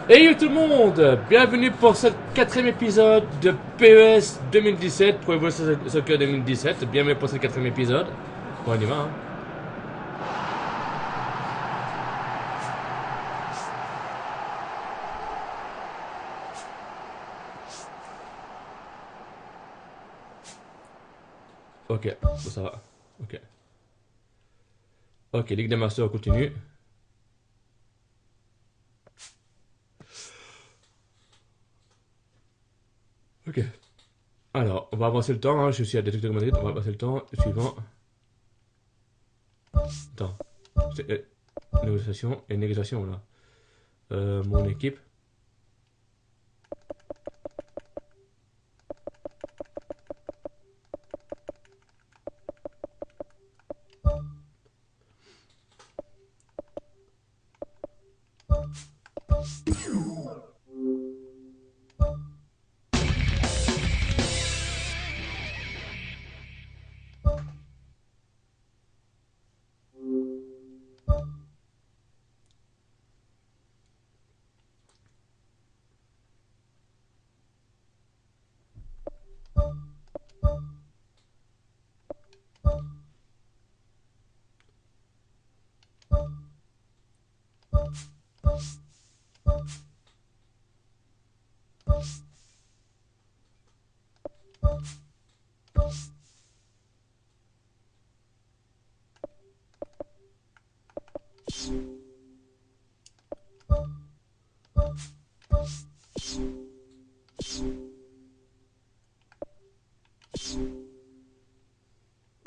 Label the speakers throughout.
Speaker 1: Hey tout le monde, bienvenue pour ce quatrième épisode de PES 2017, Pro Evolution Soccer 2017, bienvenue pour ce quatrième épisode. Bon, on y va, hein. Ok, bon, ça va, ok. Ok, Ligue des Masters continue. Ok, alors, on va avancer le temps, hein. Je suis à Détecteur de Madrid, on va avancer le temps, suivant. Attends, c'est négociation là. Mon équipe.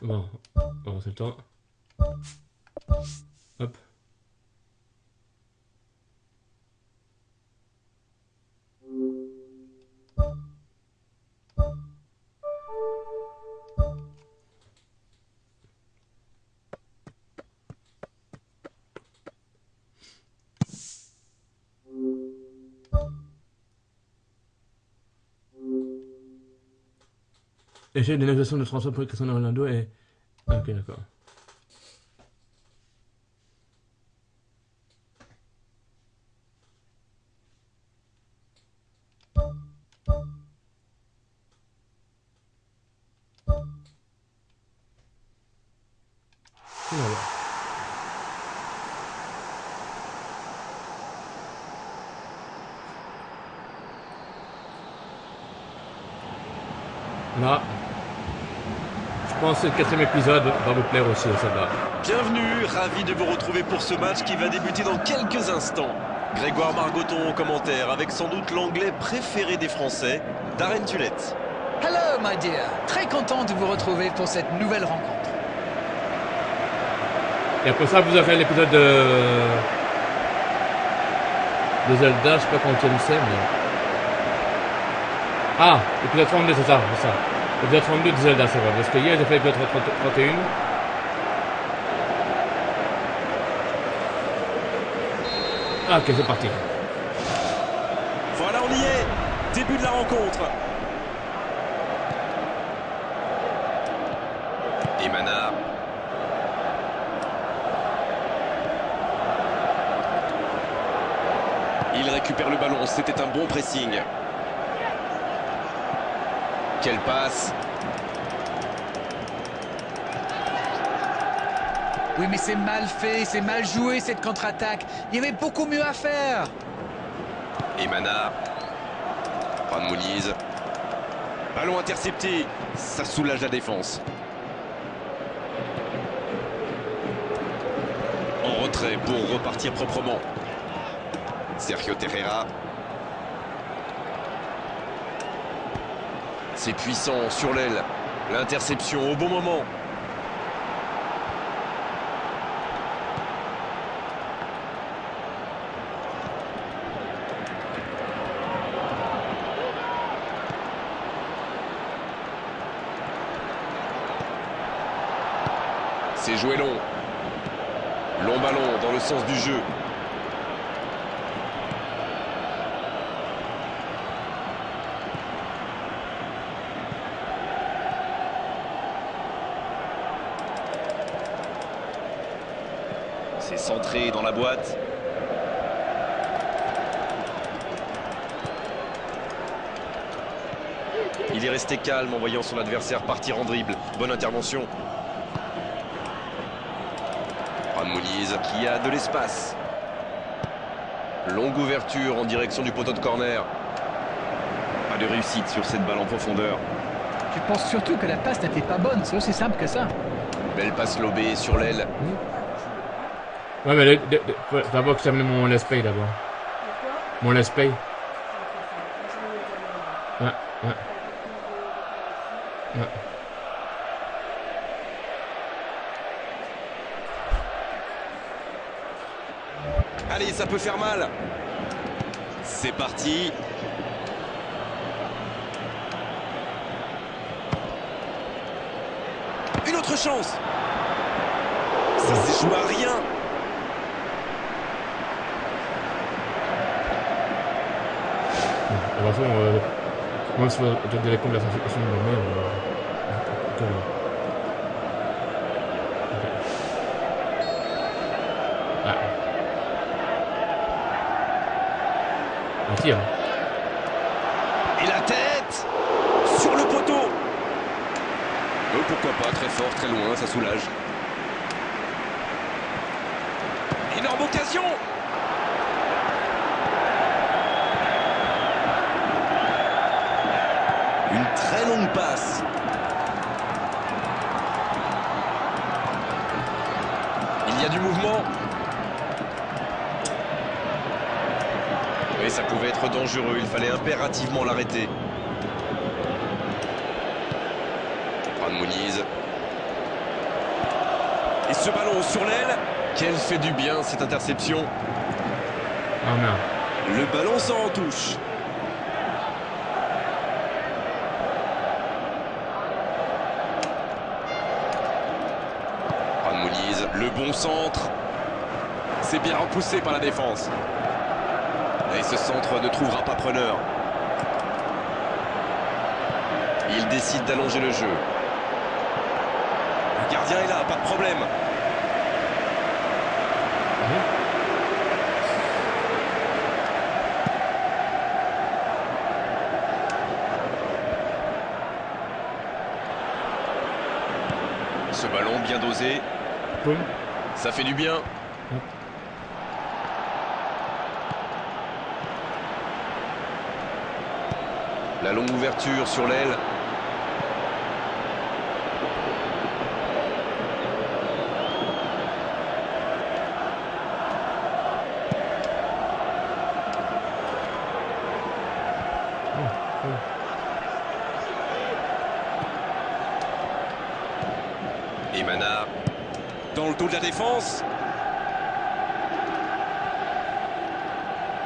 Speaker 1: Bon, on va avancer le temps. Hop. Échec de négociation de transfert pour Cristiano Ronaldo et... Ok, d'accord. Voilà. Là, je pense que le quatrième épisode va vous plaire aussi, celle-là.
Speaker 2: Bienvenue, ravi de vous retrouver pour ce match qui va débuter dans quelques instants. Grégoire Margoton au commentaire avec sans doute l'anglais préféré des Français, Darren Tulette.
Speaker 3: Hello, my dear. Très content de vous retrouver pour cette nouvelle rencontre.
Speaker 1: Et après ça, vous aurez l'épisode de Zelda, je sais pas quand c'est, mais... Ah, l'épisode 32, c'est ça, c'est ça. L'épisode 32 de Zelda, c'est vrai. Parce que hier, j'ai fait l'épisode 31. Ah, ok, c'est parti.
Speaker 2: Voilà, on y est. Début de la rencontre. Imana. Il récupère le ballon, c'était un bon pressing. Quelle passe.
Speaker 3: Oui, mais c'est mal fait, c'est mal joué cette contre-attaque. Il y avait beaucoup mieux à faire.
Speaker 2: Imana. Juan Muniz. Ballon intercepté. Ça soulage la défense. En retrait pour repartir proprement. Sergio Terreira. C'est puissant sur l'aile. L'interception au bon moment. C'est joué long. Long ballon dans le sens du jeu. C'est centré dans la boîte. rester calme en voyant son adversaire partir en dribble. Bonne intervention. Juan Muniz qui a de l'espace. Longue ouverture en direction du poteau de corner. Pas de réussite sur cette balle en profondeur.
Speaker 3: Je pense surtout que la passe n'était pas bonne, c'est aussi simple que ça.
Speaker 2: Belle passe lobée sur l'aile.
Speaker 1: Ouais, mais d'abord que je t'amène mon let's play d'abord. Mon let's play. Ouais, ouais. Ouais.
Speaker 2: Allez, ça peut faire mal. C'est parti. Une autre chance. Ça s'est joué à rien.
Speaker 1: De toute façon, même si on dirait comme la sensation de la mer, un tir.
Speaker 2: Et la tête sur le poteau. Pourquoi pas, très fort, très loin, ça soulage. Énorme occasion. Une très longue passe. Il y a du mouvement. Oui, ça pouvait être dangereux, il fallait impérativement l'arrêter. Juan Muniz. Et ce ballon sur l'aile. Quelle fait du bien cette interception.
Speaker 1: Oh merde.
Speaker 2: Le ballon sort en touche. Juan Muniz, le bon centre. C'est bien repoussé par la défense. Et ce centre ne trouvera pas preneur. Il décide d'allonger le jeu. Le gardien est là, pas de problème. Ce ballon bien dosé.
Speaker 1: Boum.
Speaker 2: Ça fait du bien. La longue ouverture sur l'aile. Et Mana dans le dos de la défense.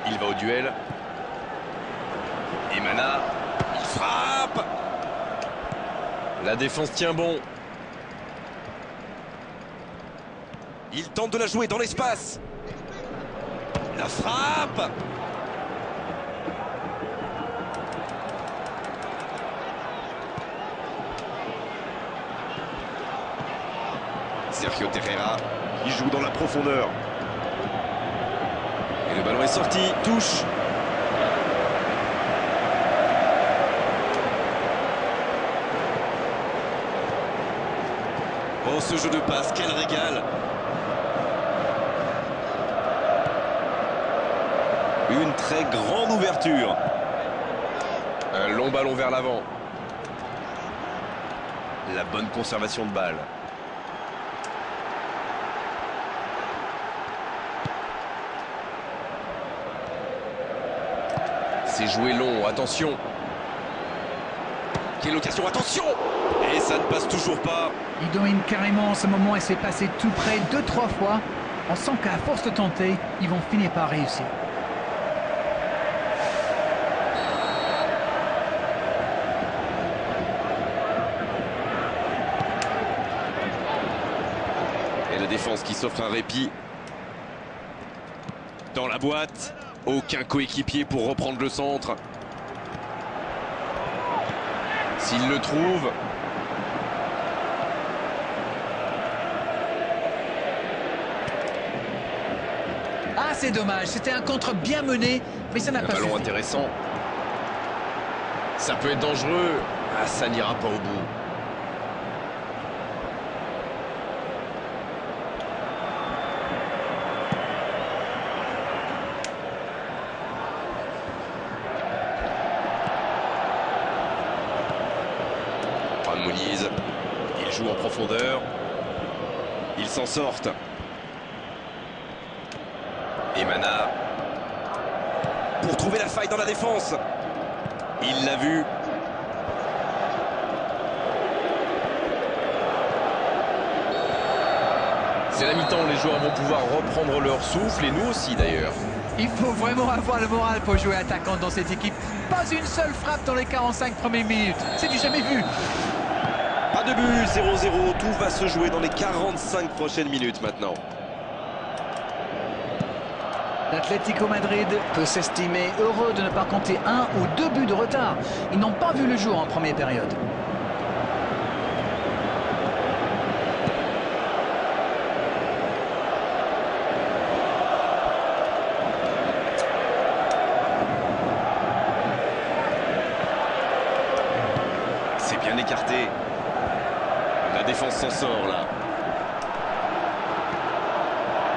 Speaker 2: Il va au duel. Et Mana, il frappe. La défense tient bon. Il tente de la jouer dans l'espace. La frappe. Sergio Terreira, il joue dans la profondeur. Et le ballon est sorti, touche. Oh, ce jeu de passe, quel régal. Une très grande ouverture. Un long ballon vers l'avant. La bonne conservation de balle. C'est joué long, attention. Quelle occasion, attention. Et ça ne passe toujours pas.
Speaker 3: Il domine carrément en ce moment et c'est passé tout près 2-3 fois. On sent qu'à force de tenter, ils vont finir par réussir.
Speaker 2: Et la défense qui s'offre un répit. Dans la boîte. Aucun coéquipier pour reprendre le centre. S'il le trouve.
Speaker 3: Ah, c'est dommage. C'était un contre bien mené, mais ça n'a
Speaker 2: Un
Speaker 3: pas
Speaker 2: ballon
Speaker 3: suffi.
Speaker 2: intéressant. Ça peut être dangereux. Ah, ça n'ira pas au bout. Moulise, il joue en profondeur, ils s'en sortent. Emana pour trouver la faille dans la défense. Il l'a vu. C'est la mi-temps, les joueurs vont pouvoir reprendre leur souffle et nous aussi d'ailleurs.
Speaker 3: Il faut vraiment avoir le moral pour jouer attaquant dans cette équipe. Pas une seule frappe dans les 45 premières minutes. C'est du jamais vu.
Speaker 2: Pas de but, 0-0, tout va se jouer dans les 45 prochaines minutes maintenant.
Speaker 3: L'Atlético Madrid peut s'estimer heureux de ne pas compter 1 ou 2 buts de retard. Ils n'ont pas vu le jour en première période.
Speaker 2: C'est bien écarté. La défense s'en sort là.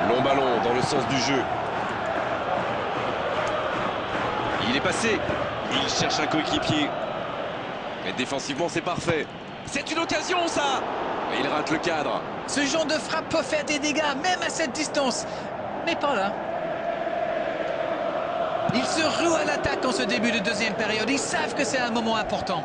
Speaker 2: Long ballon dans le sens du jeu. Il est passé. Il cherche un coéquipier. Mais défensivement, c'est parfait. C'est une occasion, ça. Et il rate le cadre.
Speaker 3: Ce genre de frappe peut faire des dégâts, même à cette distance. Mais pas là. Ils se ruent à l'attaque en ce début de deuxième période. Ils savent que c'est un moment important.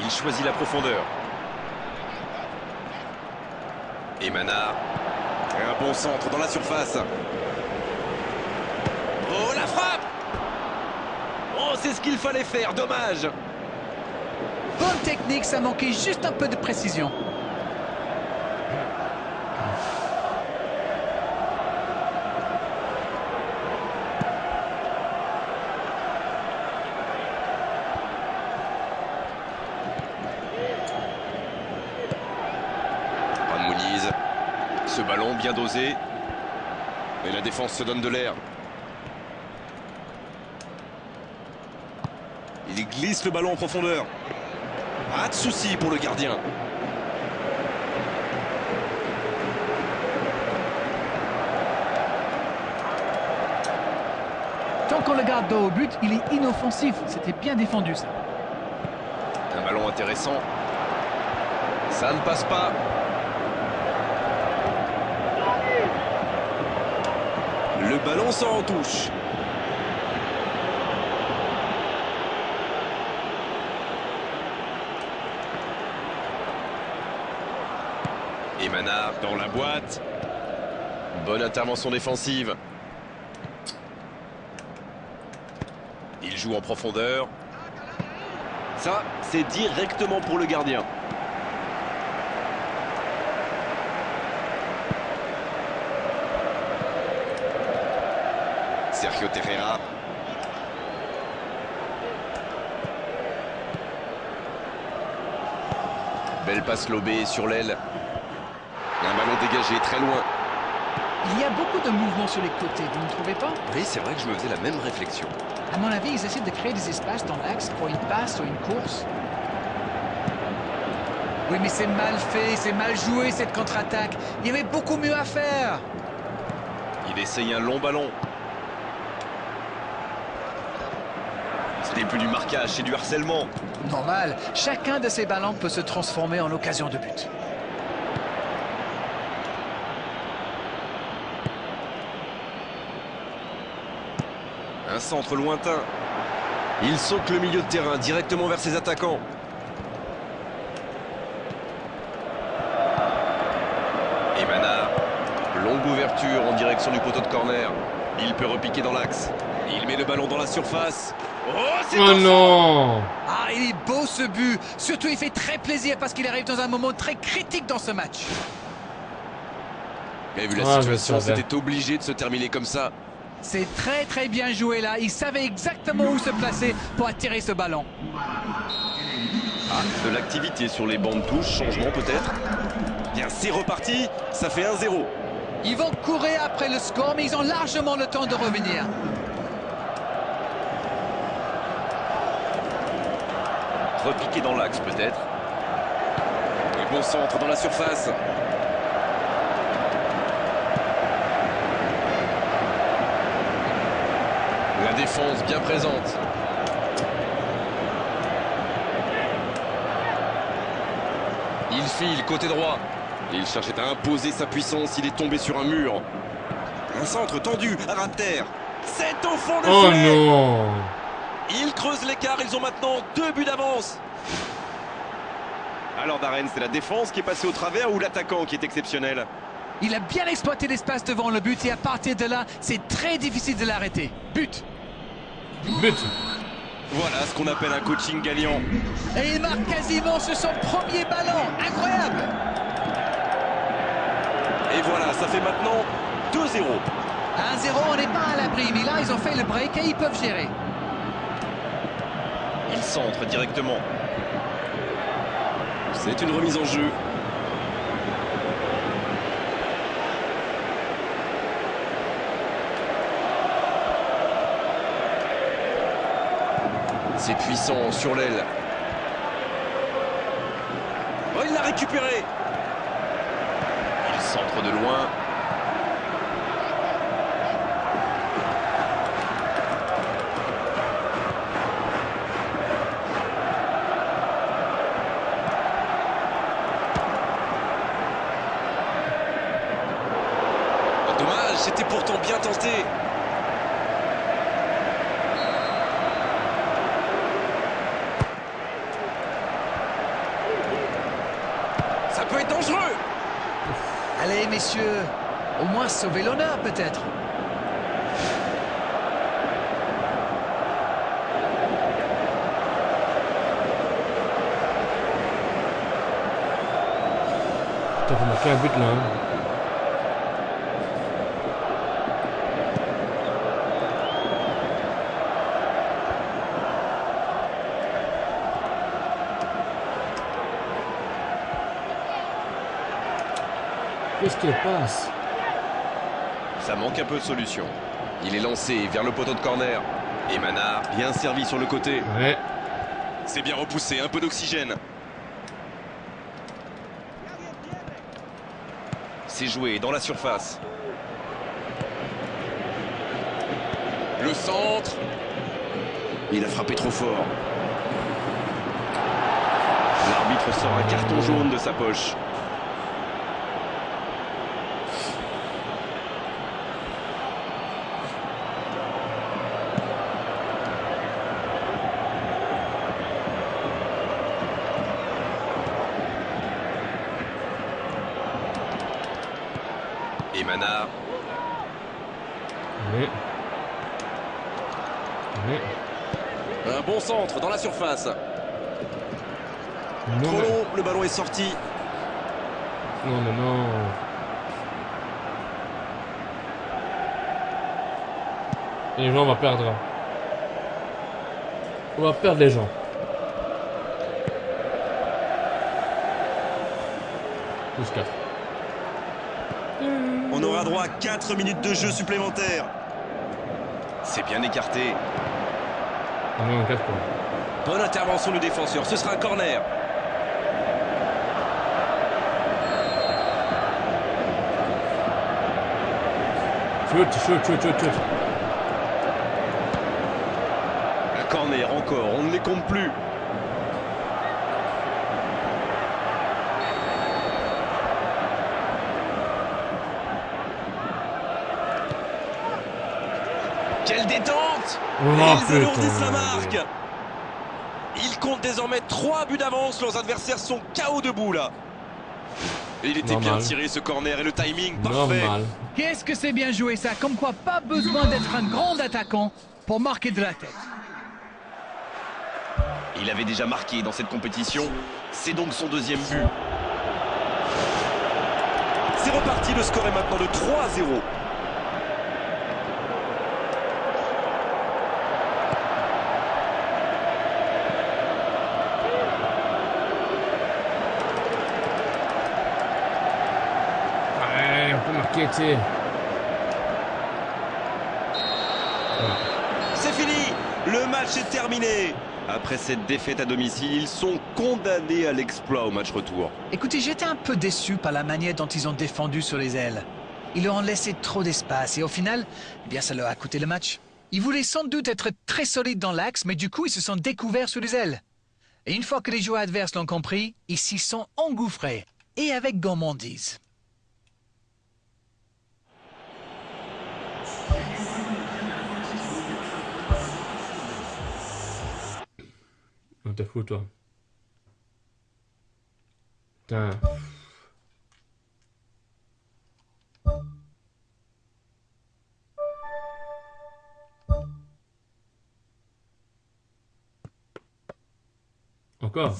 Speaker 2: Il choisit la profondeur. Emana. Un bon centre dans la surface. Oh, la frappe! Oh, c'est ce qu'il fallait faire, dommage.
Speaker 3: Bonne technique, ça manquait juste un peu de précision.
Speaker 2: Moulise. Ce ballon bien dosé. Et la défense se donne de l'air. Il glisse le ballon en profondeur. Pas de souci pour le gardien.
Speaker 3: Tant qu'on le garde dos au but, il est inoffensif. C'était bien défendu, ça.
Speaker 2: Un ballon intéressant. Ça ne passe pas. Le ballon sort en touche. Emana dans la boîte. Bonne intervention défensive. Il joue en profondeur. Ça, c'est directement pour le gardien. Sergio Terreira. Belle passe lobée sur l'aile. Un ballon dégagé très loin.
Speaker 3: Il y a beaucoup de mouvements sur les côtés, vous ne trouvez pas?
Speaker 2: Oui, c'est vrai que je me faisais la même réflexion.
Speaker 3: À mon avis, ils essaient de créer des espaces dans l'axe pour une passe ou une course. Oui, mais c'est mal fait, c'est mal joué cette contre-attaque. Il y avait beaucoup mieux à faire.
Speaker 2: Il essaye un long ballon. Ce n'est plus du marquage, c'est du harcèlement.
Speaker 3: Normal, chacun de ces ballons peut se transformer en occasion de but.
Speaker 2: Un centre lointain. Il saute le milieu de terrain directement vers ses attaquants. Emana. Longue ouverture en direction du poteau de corner. Il peut repiquer dans l'axe. Il met le ballon dans la surface. Oh, c'est
Speaker 1: Oh non!
Speaker 3: Ah, il est beau ce but. Surtout, il fait très plaisir parce qu'il arrive dans un moment très critique dans ce match.
Speaker 2: Et vu la
Speaker 1: Ah,
Speaker 2: situation,
Speaker 1: je savais.
Speaker 2: c'était obligé de se terminer comme ça.
Speaker 3: C'est très très bien joué là. Il savait exactement où se placer pour attirer ce ballon.
Speaker 2: Ah, de l'activité sur les bancs de touche, changement peut-être. Bien, c'est reparti, ça fait 1-0.
Speaker 3: Ils vont courir après le score, mais ils ont largement le temps de revenir.
Speaker 2: Repiqué dans l'axe peut-être. Et bon centre dans la surface. La défense bien présente. Il file côté droit. Il cherchait à imposer sa puissance. Il est tombé sur un mur. Un centre tendu à ras de terre. C'est au fond de
Speaker 1: Oh
Speaker 2: filet.
Speaker 1: non!
Speaker 2: Ils creusent l'écart. Ils ont maintenant 2 buts d'avance. Alors Darren, c'est la défense qui est passée au travers ou l'attaquant qui est exceptionnel?
Speaker 3: Il a bien exploité l'espace devant le but et à partir de là, c'est très difficile de l'arrêter. But.
Speaker 1: But!
Speaker 2: Voilà ce qu'on appelle un coaching gagnant.
Speaker 3: Et il marque quasiment sur son premier ballon. Incroyable.
Speaker 2: Et voilà, ça fait maintenant 2-0.
Speaker 3: 1-0, on n'est pas à l'abri, mais là, ils ont fait le break et ils peuvent gérer.
Speaker 2: Il centre directement. C'est une remise en jeu. C'est puissant sur l'aile. Oh, il l'a récupéré. Il centre de loin. Oh, dommage, c'était pourtant bien tenté. Ça peut être dangereux.
Speaker 3: Allez, messieurs, au moins sauver l'honneur, peut-être.
Speaker 1: Putain, faut marquer un but là. Hein. Qu'est-ce qu'il passe?
Speaker 2: Ça manque un peu de solution. Il est lancé vers le poteau de corner. Et Manard, bien servi sur le côté.
Speaker 1: Ouais.
Speaker 2: C'est bien repoussé, un peu d'oxygène. C'est joué dans la surface. Le centre. Il a frappé trop fort. L'arbitre sort un carton jaune de sa poche. Et Manard.
Speaker 1: Ouais. Ouais.
Speaker 2: Un bon centre dans la surface.
Speaker 1: Non,
Speaker 2: Trop
Speaker 1: mais...
Speaker 2: long, le ballon est sorti.
Speaker 1: Non, mais non. Et les gens, on va perdre. On va perdre les gens. Plus 4.
Speaker 2: On aura droit à 4 minutes de jeu supplémentaires. C'est bien écarté.
Speaker 1: On est en 4 quoi.
Speaker 2: Bonne intervention du défenseur, ce sera un corner.
Speaker 1: Shoot.
Speaker 2: Un corner encore, on ne les compte plus. Quelle détente!
Speaker 1: Oh,
Speaker 2: Et ils alourdissent
Speaker 1: putain.
Speaker 2: la marque. Ils comptent désormais 3 buts d'avance. Leurs adversaires sont KO debout là. Et il était
Speaker 1: Normal.
Speaker 2: bien tiré ce corner et le timing parfait.
Speaker 1: Normal.
Speaker 3: Qu'est-ce que c'est bien joué, ça. Comme quoi, pas besoin d'être un grand attaquant pour marquer de la tête.
Speaker 2: Il avait déjà marqué dans cette compétition. C'est donc son deuxième but. C'est reparti, le score est maintenant de 3-0.
Speaker 1: Ouais, on peut marquer Nketiah.
Speaker 2: C'est fini. Le match est terminé. Après cette défaite à domicile, ils sont condamnés à l'exploit au match retour.
Speaker 3: Écoutez, j'étais un peu déçu par la manière dont ils ont défendu sur les ailes. Ils leur ont laissé trop d'espace et au final, eh bien, ça leur a coûté le match. Ils voulaient sans doute être très solides dans l'axe, mais du coup, ils se sont découverts sur les ailes. Et une fois que les joueurs adverses l'ont compris, ils s'y sont engouffrés. Et avec gourmandise.
Speaker 1: On te fout, toi. Putain. Encore.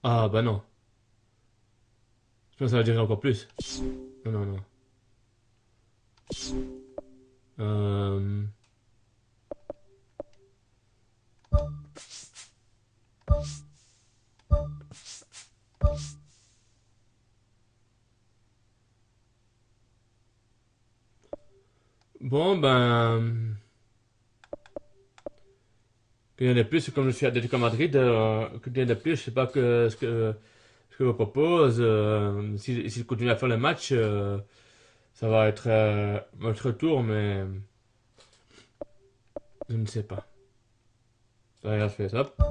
Speaker 1: Ah bah non. Je pense que ça va durer encore plus. Non, non, non. Euh... Bon, ben... Qu'il y en ait plus, comme je suis Atlético Madrid, qu'il y en ait plus, je sais pas ce que je propose. S'il continue à faire le match, ça va être notre retour, mais je ne sais pas. Ça regarde, je fais ça. Hop.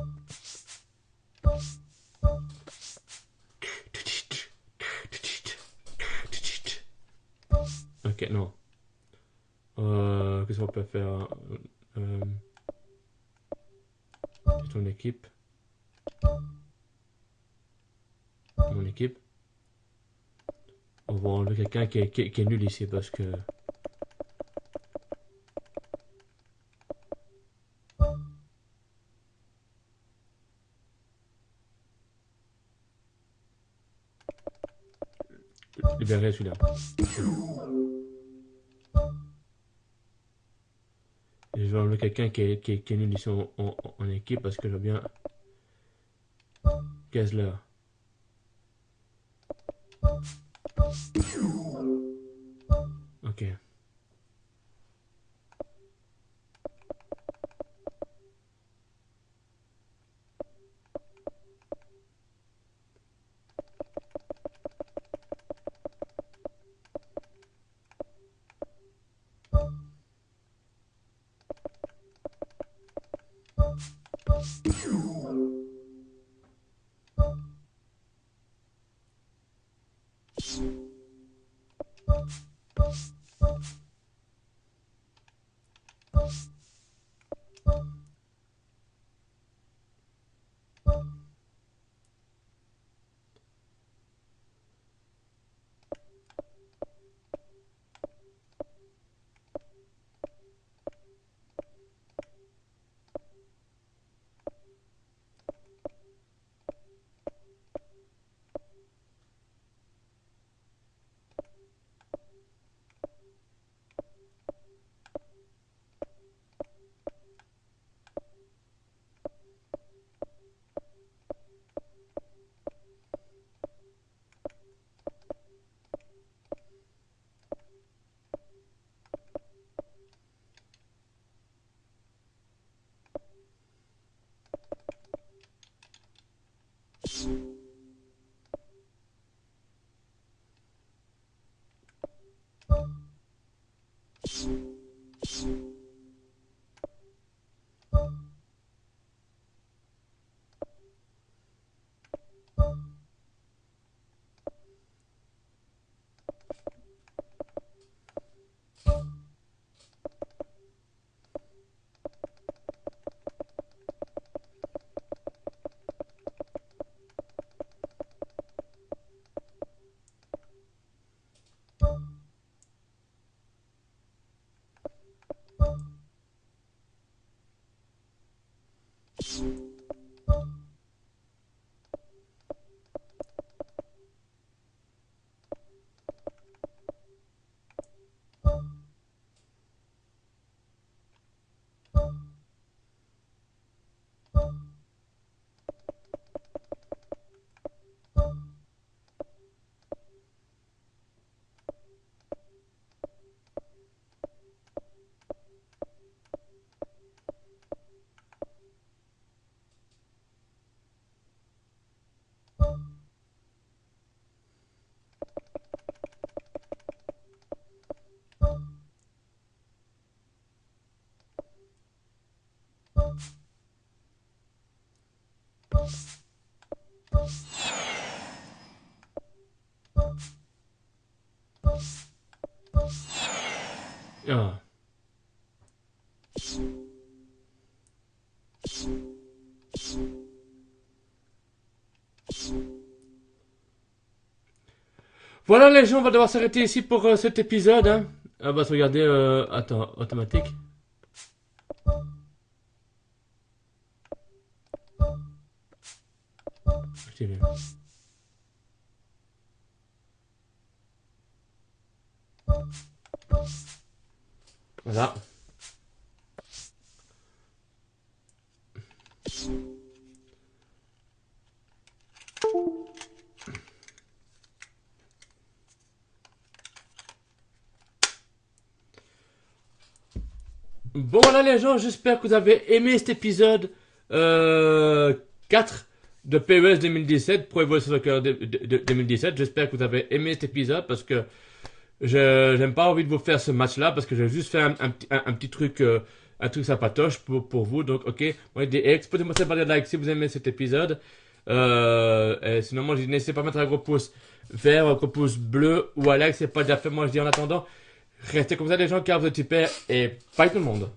Speaker 1: Ok, non. Qu'est-ce qu'on peut faire? C'est ton équipe. Mon équipe. On va enlever quelqu'un qui est nul ici parce que... Libérer celui-là. Et je vais enlever quelqu'un qui est nul ici en équipe parce que je veux bien... Kessler. Ok. Ah. Voilà les gens, on va devoir s'arrêter ici pour cet épisode. Hein. On va se regarder, attends, automatique. C'est bien. Voilà. Bon voilà les gens, j'espère que vous avez aimé cet épisode 4 de PES 2017, Pro Evolution Soccer 2017. J'espère que vous avez aimé cet épisode parce que j'aime pas envie de vous faire ce match là parce que j'ai juste fait un petit truc un truc sympatoche pour vous. Donc ok, moi des ex, posez-moi ça par des likes si vous aimez cet épisode. Et sinon moi je dis n'hésitez pas à mettre un gros pouce vert, un gros pouce bleu ou à like, c'est pas déjà fait. Moi je dis en attendant, restez comme ça les gens car vous êtes super et bye tout le monde.